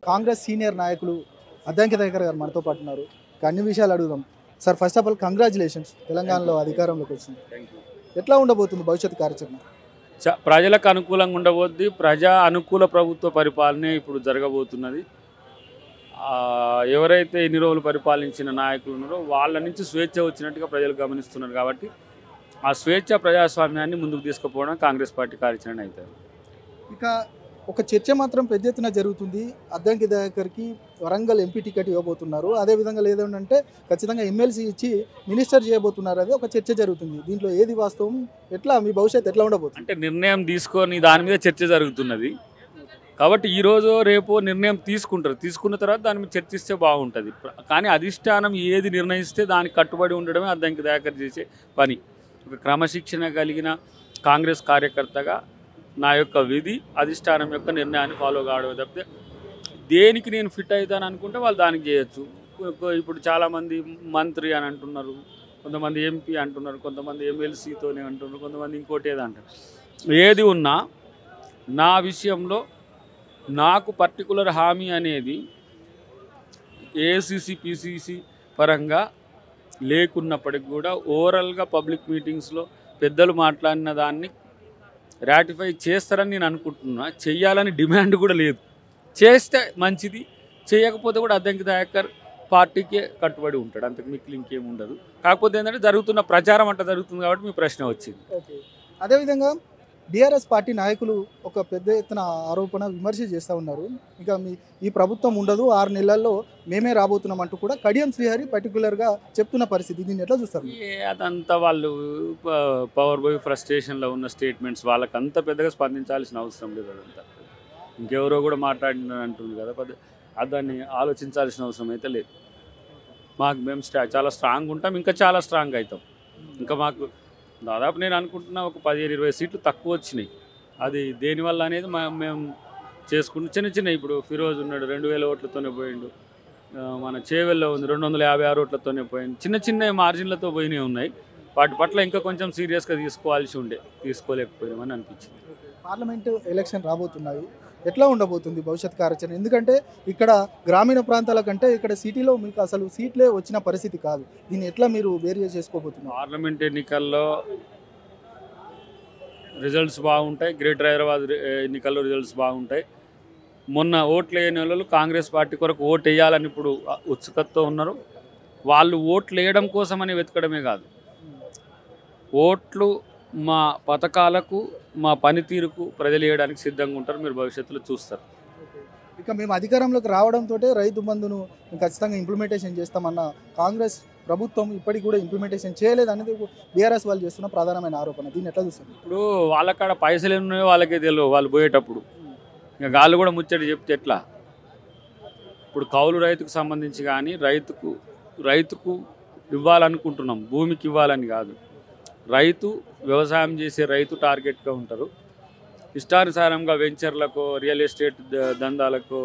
Congress senior నాయకులు అద్దంకి దయాకర్ గారు మనతో పాటు ఉన్నారు. అన్ని విషయాలు అడుగుదాం. Sir, first of all congratulations, తెలంగాణలో అధికారంలోకి వచ్చింది. ఎట్లా ఉండబోతుంది భవిష్యత్ కార్యాచరణ? ప్రజలకు అనుకూలంగా ఉండబోద్ది. ప్రజా అనుకూల ప్రభుత్వ పరిపాలనే ఇప్పుడు జరగబోతున్నది. ఎవరైతే ఎన్ని రోజులు పరిపాలించిన నాయకులు ఉన్నారో వాళ్ళ నుంచి స్వేచ్ఛ వచ్చినట్టుగా ప్రజలు గమనిస్తున్నారు. కాబట్టి ఆ స్వేచ్ఛ ప్రజాస్వామ్యాన్ని ముందుకు తీసుకుపోవడం కాంగ్రెస్ పార్టీ కార్యాచరణ అవుతుంది. ఇక ఒక చర్చ మాత్రం పెద్ద ఎత్తున జరుగుతుంది. అద్దంకి దయాకర్కి వరంగల్ ఎంపీ టికెట్ ఇవ్వబోతున్నారు. అదేవిధంగా లేదంటే ఖచ్చితంగా ఎమ్మెల్సీ ఇచ్చి మినిస్టర్ చేయబోతున్నారు. అదే ఒక చర్చ జరుగుతుంది. దీంట్లో ఏది వాస్తవం? ఎట్లా మీ భవిష్యత్తు ఎట్లా ఉండబోతుంది? అంటే నిర్ణయం తీసుకొని దాని మీద చర్చ జరుగుతున్నది. కాబట్టి ఈరోజు రేపు నిర్ణయం తీసుకుంటారు. తీసుకున్న తర్వాత దాని మీద చర్చిస్తే బాగుంటుంది. కానీ అధిష్టానం ఏది నిర్ణయిస్తే దానికి కట్టుబడి ఉండడమే అద్దంకి దయాకర్ చేసే పని. ఒక క్రమశిక్షణ కలిగిన కాంగ్రెస్ కార్యకర్తగా నా యొక్క విధి అధిష్టానం యొక్క నిర్ణయాన్ని ఫాలో కావడం తప్పితే దేనికి నేను ఫిట్ అవుతాను అనుకుంటే వాళ్ళు దానికి చేయొచ్చు. ఇప్పుడు చాలామంది మంత్రి అని అంటున్నారు, కొంతమంది ఎంపీ అంటున్నారు, కొంతమంది ఎమ్మెల్సీతోనే అంటున్నారు, కొంతమంది ఇంకోటి ఏదో అంటారు. ఏది ఉన్నా నా విషయంలో నాకు పర్టికులర్ హామీ అనేది ఏఐసిసి పిసిసి పరంగా లేకున్నప్పటికి కూడా ఓవరాల్గా పబ్లిక్ మీటింగ్స్లో పెద్దలు మాట్లాడిన దాన్ని రాటిఫై చేస్తారని నేను అనుకుంటున్నా. చెయ్యాలని డిమాండ్ కూడా లేదు. చేస్తే మంచిది, చేయకపోతే కూడా అద్దంకి దయాకర్ పార్టీకే కట్టుబడి ఉంటాడు. అంతకు మిక్కిలి ఇంకేం ఉండదు. కాకపోతే ఏంటంటే జరుగుతున్న ప్రచారం అంట జరుగుతుంది కాబట్టి మీ ప్రశ్న వచ్చింది. ఓకే. అదేవిధంగా బీఆర్ఎస్ పార్టీ నాయకులు ఒక పెద్ద ఎత్తున ఆరోపణ విమర్శ చేస్తూ ఉన్నారు. ఇక ఈ ప్రభుత్వం ఉండదు, 6 నెలల్లో మేమే రాబోతున్నాం అంటూ కూడా కడియం శ్రీహరి పర్టికులర్గా చెప్తున్న పరిస్థితి. దీన్ని ఎట్లా చూస్తారు? అదంతా వాళ్ళు పవర్ బై ఫ్రస్ట్రేషన్లో ఉన్న స్టేట్మెంట్స్. వాళ్ళకి అంత పెద్దగా స్పందించాల్సిన అవసరం లేదు. అదంతా ఇంకెవరో కూడా మాట్లాడిన అంటుంది కదా, దాన్ని ఆలోచించాల్సిన అవసరం అయితే లేదు. మేము చాలా స్ట్రాంగ్ ఉంటాం, ఇంకా చాలా స్ట్రాంగ్ అవుతాం. ఇంకా మాకు దాదాపు నేను అనుకుంటున్నా ఒక 15-20 సీట్లు తక్కువ వచ్చినాయి. అది దేనివల్ల అనేది మేము చేసుకుంటూ చిన్న ఇప్పుడు ఫిరోజ్ ఉన్నాడు, 2000 ఓట్లతోనే పోయిండు. మన చేవెల్లో ఉంది, 256 ఓట్లతోనే పోయింది. చిన్న మార్జిన్లతో పోయినవి ఉన్నాయి. వాటి పట్ల ఇంకా కొంచెం సీరియస్గా తీసుకోలేకపోయినామని అనిపించింది. పార్లమెంటు ఎలక్షన్ రాబోతున్నాయి, ఎట్లా ఉండబోతుంది భవిష్యత్ కార్యాచరణ? ఎందుకంటే ఇక్కడ గ్రామీణ ప్రాంతాల కంటే ఇక్కడ సిటీలో మీకు అసలు సీట్లే వచ్చిన పరిస్థితి కాదు. దీన్ని ఎట్లా మీరు వేరు చేసుకోబోతున్నారు? పార్లమెంట్ ఎన్నికల్లో రిజల్ట్స్ బాగుంటాయి. గ్రేటర్ హైదరాబాద్ ఎన్నికల్లో రిజల్ట్స్ బాగుంటాయి. మొన్న ఓట్లు వేయని వాళ్ళు కాంగ్రెస్ పార్టీ కొరకు ఓటు వేయాలని ఇప్పుడు ఉత్సుకతతో ఉన్నారు. వాళ్ళు ఓట్లు వేయడం కోసమని వెతకడమే కాదు, ఓట్లు మా పథకాలకు మా పనితీరుకు ప్రజలు వేయడానికి సిద్ధంగా ఉంటారు. మీరు భవిష్యత్తులో చూస్తారు. ఇక మేము అధికారంలోకి రావడంతో రైతు బంధును ఖచ్చితంగా ఇంప్లిమెంటేషన్ చేస్తామన్న కాంగ్రెస్ ప్రభుత్వం ఇప్పటికి కూడా ఇంప్లిమెంటేషన్ చేయలేదనేది బీఆర్ఎస్ వాళ్ళు చేస్తున్న ప్రధానమైన ఆరోపణ. దీన్ని ఎట్లా చూస్తారు? ఇప్పుడు వాళ్ళకాడ పైసలు ఉన్నాయో వాళ్ళకే తెలియదు. వాళ్ళు పోయేటప్పుడు ఇక గాళ్ళు కూడా ముచ్చట చెప్తే ఎట్లా? ఇప్పుడు కౌలు రైతుకు సంబంధించి కానీ రైతుకు ఇవ్వాలనుకుంటున్నాం, భూమికి ఇవ్వాలని కాదు. రైతు వ్యవసాయం చేసే రైతు టార్గెట్గా ఉంటారు. ఇష్టానుసారంగా వెంచర్లకు, రియల్ ఎస్టేట్ దందాలకు,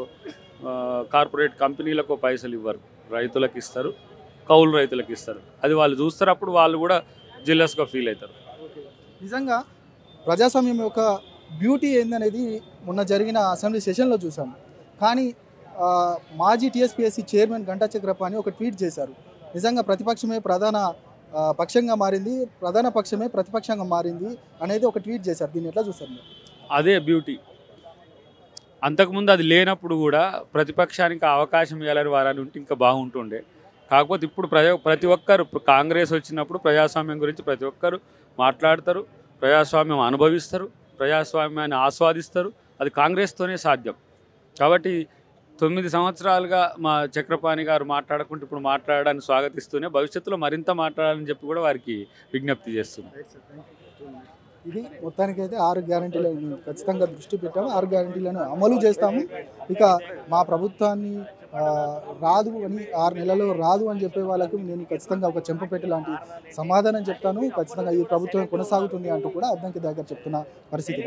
కార్పొరేట్ కంపెనీలకు పైసలు ఇవ్వరు. రైతులకు ఇస్తారు, కౌలు రైతులకు ఇస్తారు. అది వాళ్ళు చూస్తారు. అప్పుడు వాళ్ళు కూడా జెలస్గా ఫీల్ అవుతారు. నిజంగా ప్రజాస్వామ్యం యొక్క బ్యూటీ ఏందనేది మొన్న జరిగిన అసెంబ్లీ సెషన్లో చూసాం. కానీ మాజీ టీఎస్పీఎస్సీ చైర్మన్ గంటా చక్రపాణి ఒక ట్వీట్ చేశారు. నిజంగా ప్రతిపక్షమే ప్రధాన పక్షంగా మారింది, ప్రధాన పక్షమే ప్రతిపక్షంగా మారింది అనేది ఒక ట్వీట్ చేశారు. దీన్ని ఎట్లా చూస్తారు? అదే బ్యూటీ. అంతకుముందు అది లేనప్పుడు కూడా ప్రతిపక్షానికి అవకాశం ఇవ్వాలని వారని ఉంటే ఇంకా బాగుంటుండే. కాకపోతే ఇప్పుడు ప్రతి ఒక్కరు కాంగ్రెస్ వచ్చినప్పుడు ప్రజాస్వామ్యం గురించి ప్రతి ఒక్కరు మాట్లాడతారు, ప్రజాస్వామ్యం అనుభవిస్తారు, ప్రజాస్వామ్యాన్ని ఆస్వాదిస్తారు. అది కాంగ్రెస్తోనే సాధ్యం. కాబట్టి 9 సంవత్సరాలుగా మా చక్రపాణి గారు మాట్లాడకుంటే ఇప్పుడు మాట్లాడడానికి స్వాగతిస్తూనే భవిష్యత్తులో మరింత మాట్లాడాలని చెప్పి కూడా వారికి విజ్ఞప్తి చేస్తున్నాం. ఇది మొత్తానికైతే 6 గ్యారంటీలను ఖచ్చితంగా దృష్టి పెట్టాము. 6 గ్యారంటీలను అమలు చేస్తాము. ఇక మా ప్రభుత్వాన్ని రాదు అని 6 నెలల్లో రాదు అని చెప్పే వాళ్ళకి నేను ఖచ్చితంగా ఒక చెంపపెట్టు లాంటి సమాధానం చెప్తాను. ఖచ్చితంగా ఈ ప్రభుత్వం కొనసాగుతుంది అంటూ కూడా అద్దంకి దయాకర్ చెప్తున్న పరిస్థితి.